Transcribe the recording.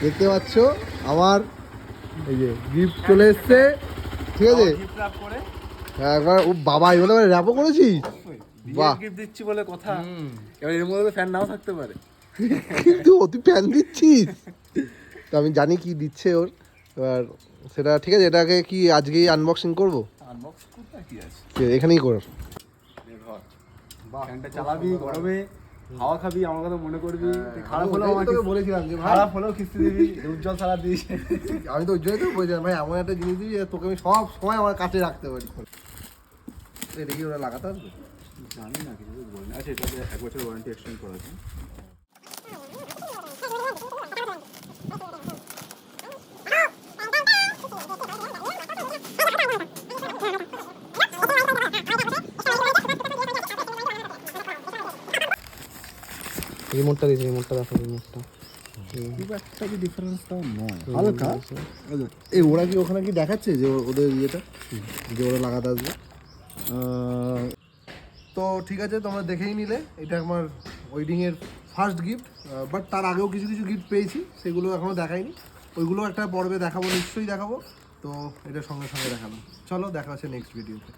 দেখতে পাচ্ছ আমার এই যে গিফট চলে এসছে, ঠিক আছে। হ্যাঁ একবার ও বাবা এই বলে র্যাপও করেছিস, বাহ। গিফট দিচ্ছি বলে কথা, এবার এর মধ্যে ফ্যান নাও থাকতে পারে। কিন্তু তুই ফ্যান দিচ্ছিস তো আমি জানি কি দিচ্ছে ওর, এবার সেটা ঠিক আছে। এটাকে কি আজকেই আনবক্সিং করবো? আনবক্স করতে কি আছে, এখানেই কর। ফ্যানটা চালাবি গরমে, হাওয়া খাবি, আমার কথা মনে করবি। খারাপ হলেও আমি তোকে বলেছিলাম যে ভাই, খারাপ হলেও কিস্তি দিবি, উজ্জ্বল ছাড়া দিস। আমি তো ওই জন্যই তো বলেছিলাম ভাই এমন একটা জিনিস দিবি যে তোকে আমি সব সময় আমার কাছে রাখতে পারি। এটা কি ওরা লাগাতে আসবে? জানি না, কিছু বলি না। আচ্ছা, এটাতে 1 বছর ওয়ারেন্টি এক্সটেন্ড করা আছে। রিমোটটা দিস, রিমোটটা দেখো, রিমোটটা খুব একটা কি ডিফারেন্স তাও নয়, হালকা। এই ওরা কি ওখানে কি দেখাচ্ছে যে ওদের ইয়েটা যে ওরা লাগাতে আসবে? তো ঠিক আছে, তোমরা দেখেই নিলে এটা আমার ওয়েডিংয়ের ফার্স্ট গিফট। বাট তার আগেও কিছু কিছু গিফট পেয়েছি, সেগুলো এখনও দেখাইনি। ওইগুলো একটা পর্বে দেখাবো, নিশ্চয়ই দেখাবো। তো এটা সঙ্গে সঙ্গে দেখালাম। চলো দেখা হচ্ছে নেক্সট ভিডিওতে।